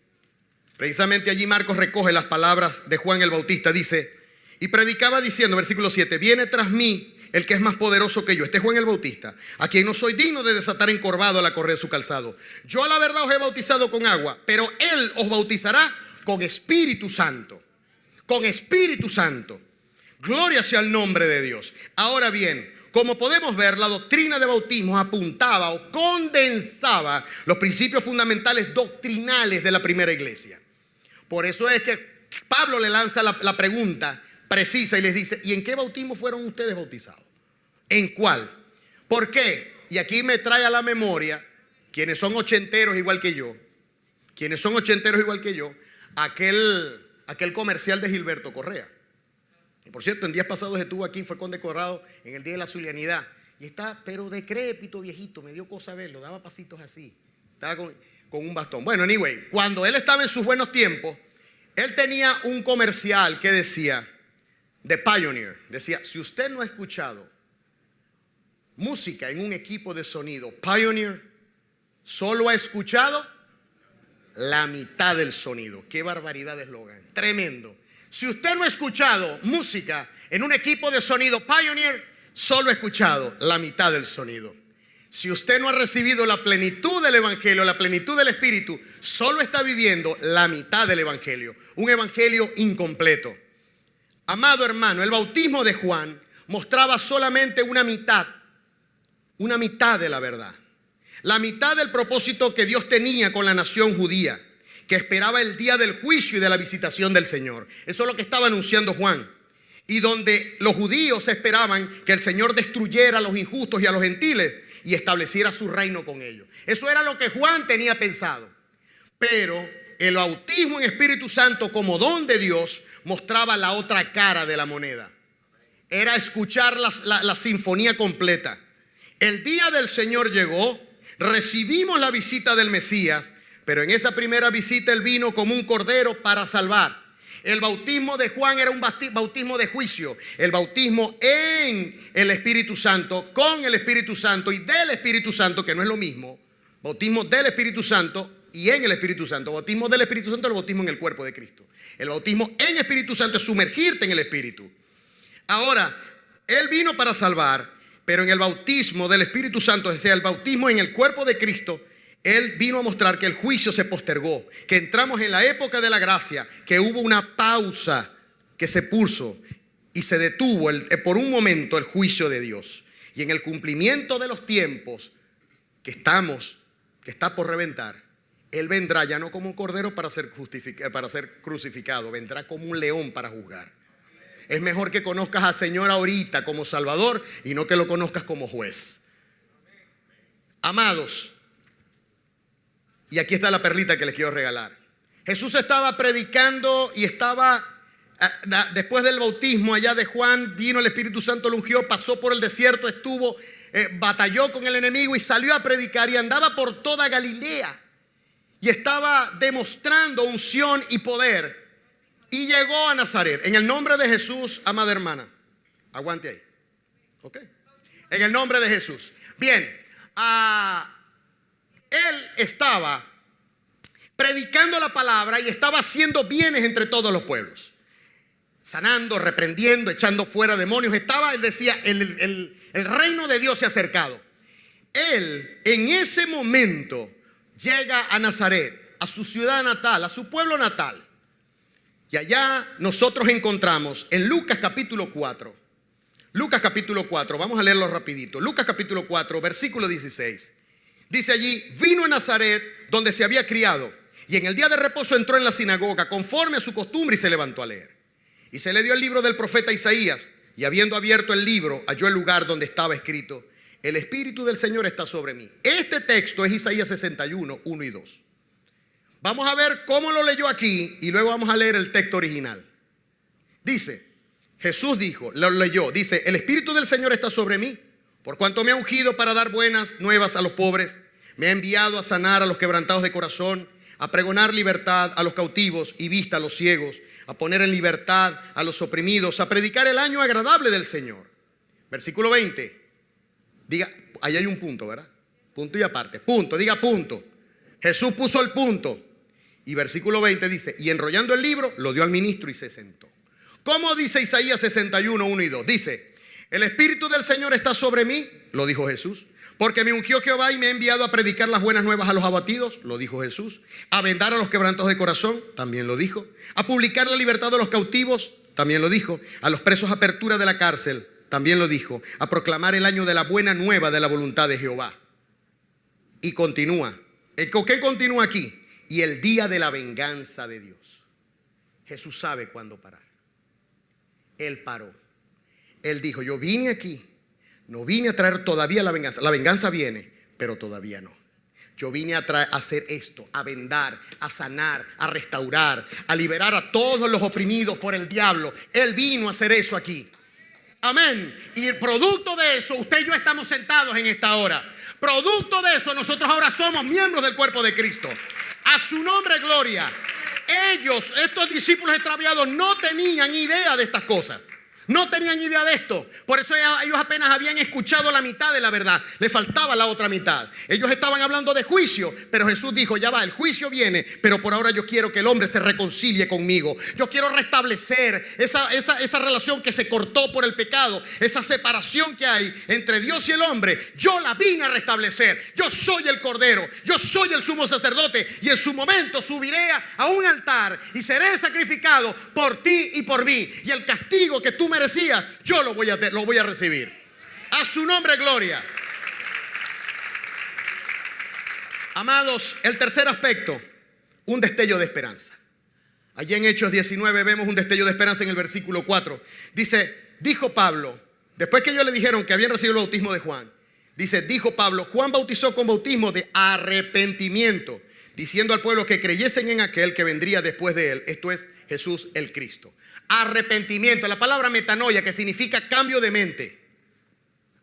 Precisamente allí Marcos recoge las palabras de Juan el Bautista. Dice, y predicaba diciendo, versículo 7, viene tras mí el que es más poderoso que yo. Este es Juan el Bautista, a quien no soy digno de desatar encorvado a la correa de su calzado. Yo a la verdad os he bautizado con agua, pero él os bautizará con Espíritu Santo. Con Espíritu Santo. Gloria sea el nombre de Dios. Ahora bien, como podemos ver, la doctrina de bautismo apuntaba o condensaba los principios fundamentales doctrinales de la primera iglesia. Por eso es que Pablo le lanza la pregunta precisa y les dice, ¿y en qué bautismo fueron ustedes bautizados? ¿En cuál? ¿Por qué? Y aquí me trae a la memoria, quienes son ochenteros igual que yo, aquel comercial de Gilberto Correa. Y por cierto, en días pasados estuvo aquí, fue condecorado en el Día de la Zulianidad. Y está, pero decrépito, viejito, me dio cosa verlo, daba pasitos así. Estaba con un bastón. Bueno, anyway, cuando él estaba en sus buenos tiempos, él tenía un comercial que decía, de Pioneer, decía, si usted no ha escuchado música en un equipo de sonido Pioneer, solo ha escuchado la mitad del sonido. Qué barbaridad de eslogan, tremendo. Si usted no ha escuchado música en un equipo de sonido Pioneer, solo ha escuchado la mitad del sonido. Si usted no ha recibido la plenitud del Evangelio, la plenitud del Espíritu, solo está viviendo la mitad del Evangelio. Un Evangelio incompleto. Amado hermano, el bautismo de Juan mostraba solamente una mitad de la verdad. La mitad del propósito que Dios tenía con la nación judía, que esperaba el día del juicio y de la visitación del Señor. Eso es lo que estaba anunciando Juan. Y donde los judíos esperaban que el Señor destruyera a los injustos y a los gentiles y estableciera su reino con ellos. Eso era lo que Juan tenía pensado. Pero el bautismo en Espíritu Santo como don de Dios mostraba la otra cara de la moneda. era escuchar la sinfonía completa. El día del Señor llegó, recibimos la visita del Mesías, pero en esa primera visita Él vino como un cordero para salvar. El bautismo de Juan era un bautismo de juicio. El bautismo en el Espíritu Santo, con el Espíritu Santo y del Espíritu Santo, que no es lo mismo. Bautismo del Espíritu Santo y en el Espíritu Santo. Bautismo del Espíritu Santo es el bautismo en el cuerpo de Cristo. El bautismo en Espíritu Santo es sumergirte en el Espíritu. Ahora, Él vino para salvar, pero en el bautismo del Espíritu Santo, es decir, el bautismo en el cuerpo de Cristo, Él vino a mostrar que el juicio se postergó, que entramos en la época de la gracia, que hubo una pausa que se puso y se detuvo por un momento el juicio de Dios. Y en el cumplimiento de los tiempos que está por reventar, Él vendrá ya no como un cordero para ser crucificado, vendrá como un león para juzgar. Es mejor que conozcas al Señor ahorita como Salvador y no que lo conozcas como juez. Amados, y aquí está la perlita que les quiero regalar. Jesús estaba predicando y después del bautismo allá de Juan, vino el Espíritu Santo, lo ungió, pasó por el desierto, batalló con el enemigo y salió a predicar y andaba por toda Galilea. Y estaba demostrando unción y poder. Y llegó a Nazaret. En el nombre de Jesús, amada hermana. Aguante ahí. ¿Ok? En el nombre de Jesús. Bien. Él estaba predicando la palabra y estaba haciendo bienes entre todos los pueblos. Sanando, reprendiendo, echando fuera demonios. Él decía, el reino de Dios se ha acercado. Él, en ese momento, llega a Nazaret, a su ciudad natal, a su pueblo natal. Y allá nosotros encontramos en Lucas capítulo 4. Lucas capítulo 4, vamos a leerlo rapidito. Lucas capítulo 4, versículo 16. Dice allí, vino a Nazaret donde se había criado. Y en el día de reposo entró en la sinagoga conforme a su costumbre y se levantó a leer. Y se le dio el libro del profeta Isaías. Y habiendo abierto el libro, halló el lugar donde estaba escrito: el Espíritu del Señor está sobre mí. Este texto es Isaías 61, 1 y 2. Vamos a ver cómo lo leyó aquí y luego vamos a leer el texto original. Dice, Jesús dijo, lo leyó, dice: el Espíritu del Señor está sobre mí, por cuanto me ha ungido para dar buenas nuevas a los pobres. Me ha enviado a sanar a los quebrantados de corazón, a pregonar libertad a los cautivos y vista a los ciegos, a poner en libertad a los oprimidos, a predicar el año agradable del Señor. Versículo 20. Diga, ahí hay un punto, ¿verdad? Punto y aparte. Punto, diga punto. Jesús puso el punto. Y versículo 20 dice, y enrollando el libro, lo dio al ministro y se sentó. ¿Cómo dice Isaías 61, 1 y 2? Dice, el Espíritu del Señor está sobre mí, lo dijo Jesús, porque me ungió Jehová y me ha enviado a predicar las buenas nuevas a los abatidos, lo dijo Jesús, a vendar a los quebrantados de corazón, también lo dijo, a publicar la libertad de los cautivos, también lo dijo, a los presos apertura de la cárcel, también lo dijo, a proclamar el año de la buena nueva de la voluntad de Jehová. Y continúa. ¿Qué continúa aquí? Y el día de la venganza de Dios. Jesús sabe cuándo parar. Él paró. Él dijo, yo vine aquí, no vine a traer todavía la venganza. La venganza viene, pero todavía no. Yo vine a hacer esto, a vendar, a sanar, a restaurar, a liberar a todos los oprimidos por el diablo. Él vino a hacer eso aquí. Amén. Y el producto de eso, usted y yo estamos sentados en esta hora. Producto de eso, nosotros ahora somos miembros del cuerpo de Cristo. A su nombre, gloria. Estos discípulos extraviados, no tenían idea de estas cosas. No tenían idea de esto. Por eso ellos apenas habían escuchado la mitad de la verdad. Le faltaba la otra mitad. Ellos estaban hablando de juicio, pero Jesús dijo, ya va, el juicio viene, pero por ahora yo quiero que el hombre se reconcilie conmigo. Yo quiero restablecer esa relación que se cortó por el pecado, esa separación que hay entre Dios y el hombre. Yo la vine a restablecer. Yo soy el Cordero, yo soy el sumo sacerdote, y en su momento subiré a un altar y seré sacrificado por ti y por mí. Y el castigo que tú merecías, yo lo voy a recibir. A su nombre, gloria. Amados, el tercer aspecto, un destello de esperanza. Allí en Hechos 19 vemos un destello de esperanza en el versículo 4. Dice, dijo Pablo, después que ellos le dijeron que habían recibido el bautismo de Juan, dice, dijo Pablo, Juan bautizó con bautismo de arrepentimiento, diciendo al pueblo que creyesen en aquel que vendría después de él, esto es, Jesús el Cristo. Arrepentimiento, la palabra metanoia, que significa cambio de mente.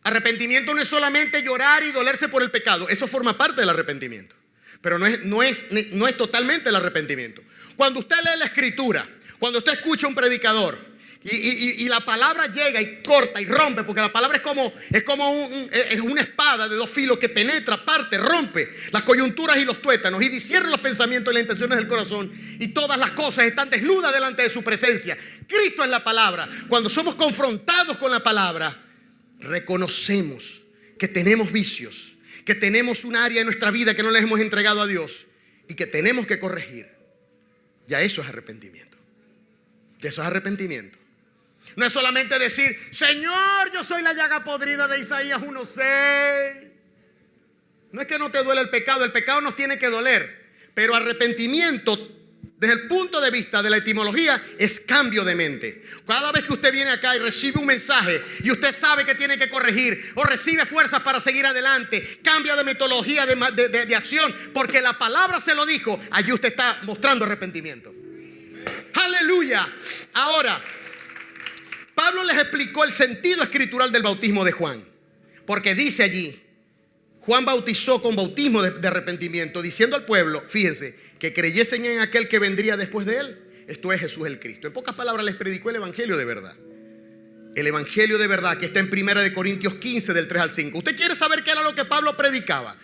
Arrepentimiento no es solamente llorar y dolerse por el pecado, eso forma parte del arrepentimiento, pero no es totalmente el arrepentimiento. Cuando usted lee la escritura, cuando usted escucha a un predicador y la palabra llega y corta y rompe, porque la palabra es una espada de dos filos que penetra, parte, rompe las coyunturas y los tuétanos y discierne los pensamientos y las intenciones del corazón, y todas las cosas están desnudas delante de su presencia. Cristo es la palabra. Cuando somos confrontados con la palabra, reconocemos que tenemos vicios, que tenemos un área en nuestra vida que no les hemos entregado a Dios y que tenemos que corregir. Ya eso es arrepentimiento. Ya eso es arrepentimiento. No es solamente decir, Señor, yo soy la llaga podrida de Isaías 1:6. No es que no te duele el pecado nos tiene que doler. Pero arrepentimiento, desde el punto de vista de la etimología, es cambio de mente. Cada vez que usted viene acá y recibe un mensaje y usted sabe que tiene que corregir o recibe fuerzas para seguir adelante, cambia de metodología de acción, porque la palabra se lo dijo, allí usted está mostrando arrepentimiento. Aleluya. Ahora, Pablo les explicó el sentido escritural del bautismo de Juan, porque dice allí, Juan bautizó con bautismo de arrepentimiento, diciendo al pueblo, fíjense, que creyesen en aquel que vendría después de él, esto es Jesús el Cristo. En pocas palabras les predicó el evangelio de verdad. El evangelio de verdad que está en 1 Corintios 15 del 3 al 5. Usted quiere saber qué era lo que Pablo predicaba,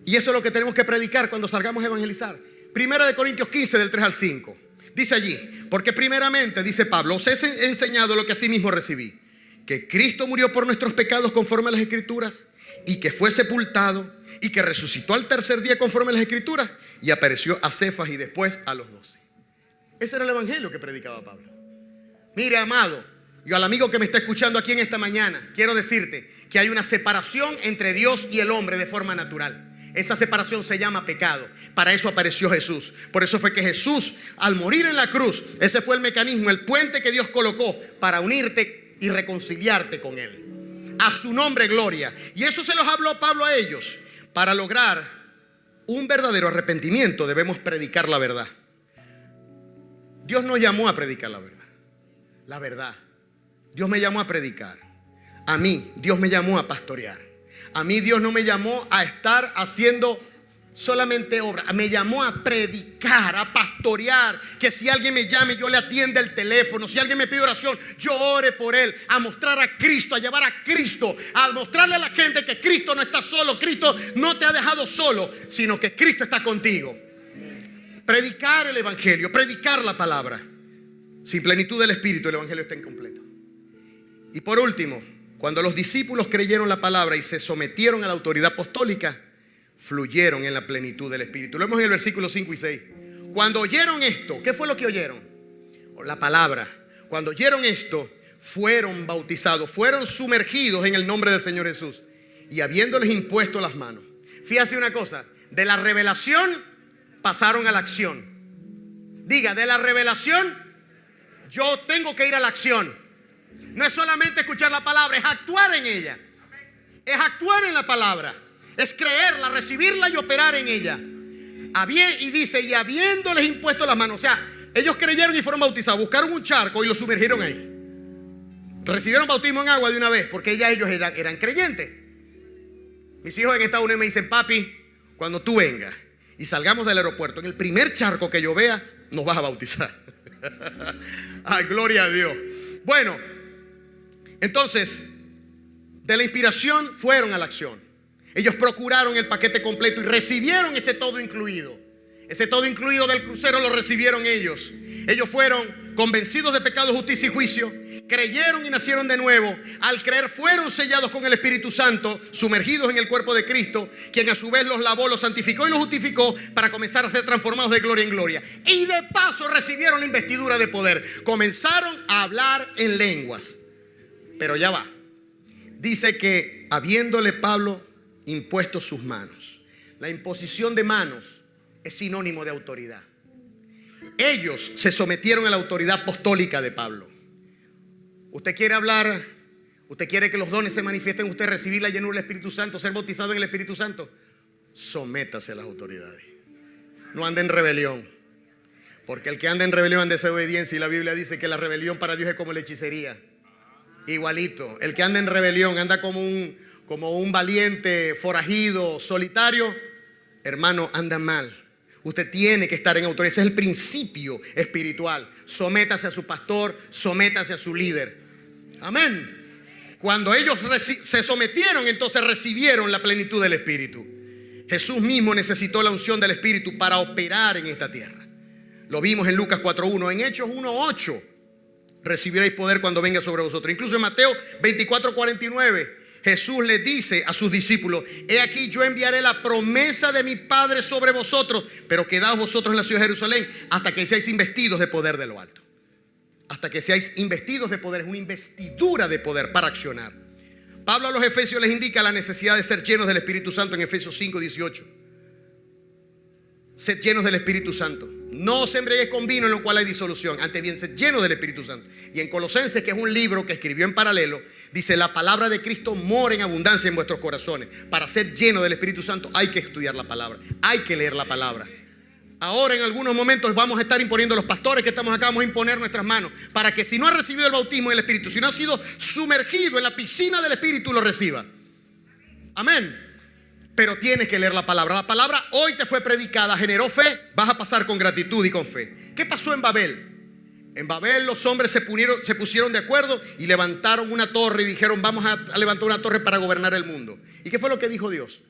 y eso es lo que tenemos que predicar cuando salgamos a evangelizar. 1 Corintios 15 del 3 al 5. Dice allí, porque primeramente, dice Pablo, os he enseñado lo que asimismo recibí, que Cristo murió por nuestros pecados conforme a las Escrituras, y que fue sepultado, y que resucitó al tercer día conforme a las Escrituras, y apareció a Cefas y después a los 12. Ese era el evangelio que predicaba Pablo. Mire, amado, y al amigo que me está escuchando aquí en esta mañana, quiero decirte que hay una separación entre Dios y el hombre de forma natural. Esa separación se llama pecado. Para eso apareció Jesús. Por eso fue que Jesús, al morir en la cruz, ese fue el mecanismo, el puente que Dios colocó para unirte y reconciliarte con Él. A su nombre, gloria. Y eso se los habló Pablo a ellos. Para lograr un verdadero arrepentimiento debemos predicar la verdad. Dios nos llamó a predicar la verdad. La verdad. Dios me llamó a predicar. A mí, Dios me llamó a pastorear. A mí Dios no me llamó a estar haciendo solamente obra. Me llamó a predicar, a pastorear. Que si alguien me llame, yo le atienda el teléfono. Si alguien me pide oración, yo ore por él. A mostrar a Cristo, a llevar a Cristo. A mostrarle a la gente que Cristo no está solo. Cristo no te ha dejado solo, sino que Cristo está contigo. Predicar el evangelio, predicar la palabra. Sin plenitud del Espíritu, el evangelio está incompleto. Y por último, cuando los discípulos creyeron la palabra y se sometieron a la autoridad apostólica, fluyeron en la plenitud del Espíritu. Lo vemos en el versículo 5 y 6. Cuando oyeron esto, ¿qué fue lo que oyeron? La palabra. Cuando oyeron esto, fueron bautizados, fueron sumergidos en el nombre del Señor Jesús, y habiéndoles impuesto las manos. Fíjate una cosa, de la revelación pasaron a la acción. Diga, de la revelación yo tengo que ir a la acción. No es solamente escuchar la palabra, es actuar en ella. Es actuar en la palabra. Es creerla, recibirla y operar en ella. Y dice, y habiéndoles impuesto las manos. O sea, ellos creyeron y fueron bautizados. Buscaron un charco y lo sumergieron ahí. Recibieron bautismo en agua de una vez, porque ellos eran creyentes. Mis hijos en Estados Unidos me dicen, papi, cuando tú vengas y salgamos del aeropuerto, en el primer charco que yo vea, nos vas a bautizar. Ay, gloria a Dios. Bueno, entonces, de la inspiración fueron a la acción. Ellos procuraron el paquete completo y recibieron ese todo incluido. Ese todo incluido del crucero lo recibieron ellos. Ellos fueron convencidos de pecado, justicia y juicio. Creyeron y nacieron de nuevo. Al creer fueron sellados con el Espíritu Santo, sumergidos en el cuerpo de Cristo, quien a su vez los lavó, los santificó y los justificó para comenzar a ser transformados de gloria en gloria. Y de paso recibieron la investidura de poder. Comenzaron a hablar en lenguas. Pero ya va. Dice que habiéndole Pablo impuesto sus manos. La imposición de manos es sinónimo de autoridad. Ellos se sometieron a la autoridad apostólica de Pablo. Usted quiere hablar, usted quiere que los dones se manifiesten en usted, recibir la llenura del Espíritu Santo, ser bautizado en el Espíritu Santo. Sométase a las autoridades. No ande en rebelión. Porque el que anda en rebelión en desobediencia, y la Biblia dice que la rebelión para Dios es como la hechicería. Igualito. El que anda en rebelión, anda como un valiente forajido, solitario, hermano, anda mal. Usted tiene que estar en autoridad. Ese es el principio espiritual. Sométase a su pastor, sométase a su líder. Amén. Cuando ellos se sometieron, entonces recibieron la plenitud del Espíritu. Jesús mismo necesitó la unción del Espíritu para operar en esta tierra. Lo vimos en Lucas 4:1, en Hechos 1:8. Recibiréis poder cuando venga sobre vosotros. Incluso en Mateo 24:49, Jesús le dice a sus discípulos: he aquí yo enviaré la promesa de mi Padre sobre vosotros, pero quedaos vosotros en la ciudad de Jerusalén hasta que seáis investidos de poder de lo alto. Hasta que seáis investidos de poder. Es una investidura de poder para accionar. Pablo a los Efesios les indica la necesidad de ser llenos del Espíritu Santo en Efesios 5:18. Sed llenos del Espíritu Santo. No os embriaguéis con vino, en lo cual hay disolución. Antes bien, sed llenos del Espíritu Santo. Y en Colosenses, que es un libro que escribió en paralelo, dice: la palabra de Cristo mora en abundancia en vuestros corazones. Para ser lleno del Espíritu Santo hay que estudiar la palabra, hay que leer la palabra. Ahora en algunos momentos vamos a estar imponiendo, los pastores que estamos acá, vamos a imponer nuestras manos para que si no ha recibido el bautismo del Espíritu, si no ha sido sumergido en la piscina del Espíritu, lo reciba. Amén. Pero tienes que leer la palabra. La palabra hoy te fue predicada, generó fe, vas a pasar con gratitud y con fe. ¿Qué pasó en Babel? En Babel los hombres se pusieron de acuerdo y levantaron una torre y dijeron: vamos a levantar una torre para gobernar el mundo. ¿Y qué fue lo que dijo Dios?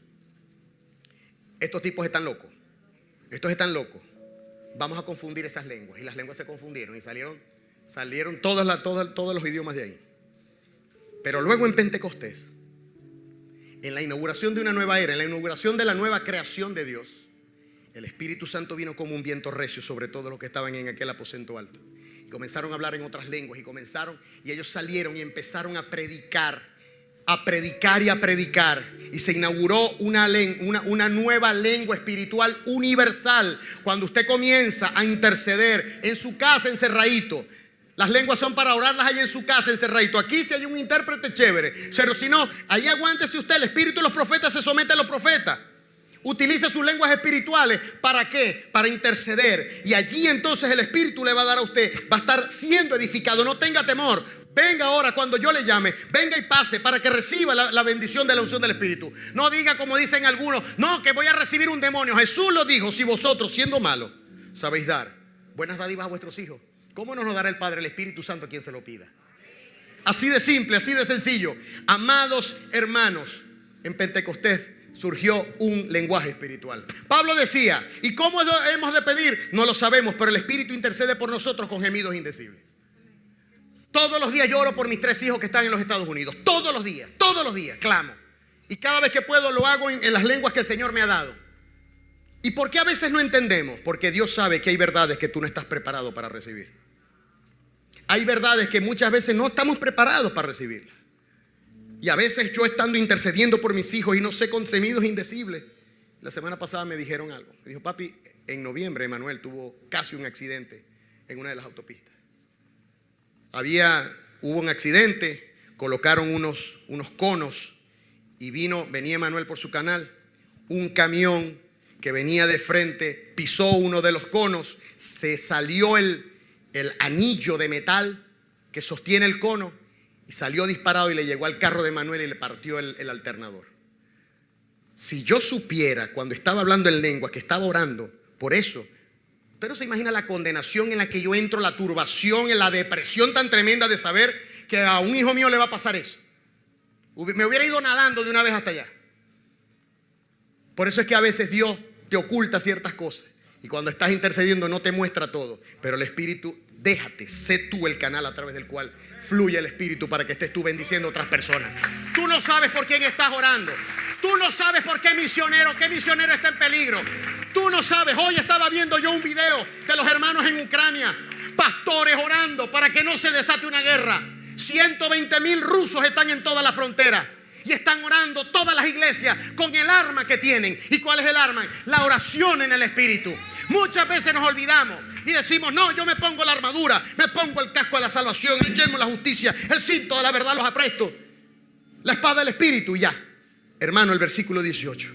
Estos tipos están locos. Estos están locos. Vamos a confundir esas lenguas. Y las lenguas se confundieron y salieron todos los idiomas de ahí. Pero luego en Pentecostés, en la inauguración de una nueva era, en la inauguración de la nueva creación de Dios, el Espíritu Santo vino como un viento recio sobre todos los que estaban en aquel aposento alto. Y comenzaron a hablar en otras lenguas y ellos salieron y empezaron a predicar. Y se inauguró una nueva lengua espiritual universal. Cuando usted comienza a interceder en su casa encerradito, las lenguas son para orarlas allá en su casa encerradito. Aquí si hay un intérprete, chévere, pero si no, ahí aguántese usted. El espíritu de los profetas se somete a los profetas. Utilice sus lenguas espirituales. ¿Para qué? Para interceder. Y allí entonces el Espíritu le va a dar a usted, va a estar siendo edificado. No tenga temor. Venga ahora cuando yo le llame, venga y pase para que reciba la bendición de la unción del Espíritu. No diga como dicen algunos: no, que voy a recibir un demonio. Jesús lo dijo: si vosotros, siendo malos, sabéis dar buenas dádivas a vuestros hijos, ¿cómo no nos dará el Padre el Espíritu Santo a quien se lo pida? Así de simple, así de sencillo. Amados hermanos, en Pentecostés surgió un lenguaje espiritual. Pablo decía: ¿y cómo hemos de pedir? No lo sabemos, pero el Espíritu intercede por nosotros con gemidos indecibles. Todos los días yo oro por mis 3 hijos que están en los Estados Unidos. Todos los días clamo. Y cada vez que puedo lo hago en las lenguas que el Señor me ha dado. ¿Y por qué a veces no entendemos? Porque Dios sabe que hay verdades que tú no estás preparado para recibir. Hay verdades que muchas veces no estamos preparados para recibirlas. Y a veces yo estando intercediendo por mis hijos y no sé, con gemidos indecibles. La semana pasada me dijeron algo. Me dijo: papi, en noviembre Emanuel tuvo casi un accidente en una de las autopistas. Hubo un accidente, colocaron unos conos y venía Emanuel por su canal. Un camión que venía de frente pisó uno de los conos, se salió el anillo de metal que sostiene el cono y salió disparado y le llegó al carro de Emanuel y le partió el alternador. Si yo supiera cuando estaba hablando en lengua que estaba orando por eso, usted no se imagina la condenación en la que yo entro, la turbación, en la depresión tan tremenda de saber que a un hijo mío le va a pasar eso. Me hubiera ido nadando de una vez hasta allá. Por eso es que a veces Dios te oculta ciertas cosas y cuando estás intercediendo no te muestra todo, pero el Espíritu, déjate, sé tú el canal a través del cual fluye el Espíritu para que estés tú bendiciendo a otras personas. Tú no sabes por quién estás orando. Tú no sabes por qué misionero está en peligro. Tú no sabes. Hoy estaba viendo yo un video de los hermanos en Ucrania, pastores orando para que no se desate una guerra. 120,000 rusos están en toda la frontera y están orando todas las iglesias con el arma que tienen. ¿Y cuál es el arma? La oración en el Espíritu. Muchas veces nos olvidamos y decimos: no, yo me pongo la armadura, me pongo el casco de la salvación, el yelmo de la justicia, el cinto de la verdad los apresto, la espada del Espíritu y ya. Hermano, el versículo 18: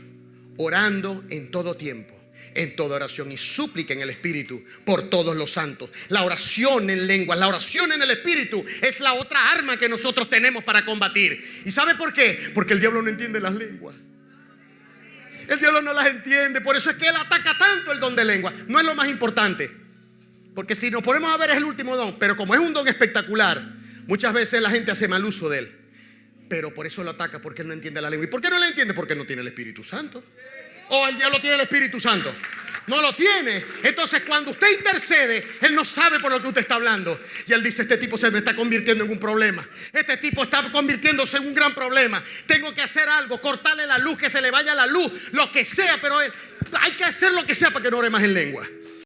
orando en todo tiempo en toda oración y súplica en el Espíritu por todos los santos. La oración en lenguas, la oración en el Espíritu es la otra arma que nosotros tenemos para combatir. ¿Y sabe por qué? Porque el diablo no entiende las lenguas. El diablo no las entiende. Por eso es que él ataca tanto el don de lengua. No es lo más importante, porque si nos ponemos a ver es el último don. Pero como es un don espectacular, muchas veces la gente hace mal uso de él. Pero por eso lo ataca, porque él no entiende la lengua. ¿Y por qué no la entiende? Porque no tiene el Espíritu Santo. ¿O el diablo tiene el Espíritu Santo? No lo tiene. Entonces cuando usted intercede, él no sabe por lo que usted está hablando. Y él dice, este tipo se me está convirtiendo en un problema. Este tipo está convirtiéndose en un gran problema. Tengo que hacer algo, cortarle la luz, que se le vaya la luz, lo que sea. Pero hay que hacer lo que sea para que no ore más en lengua.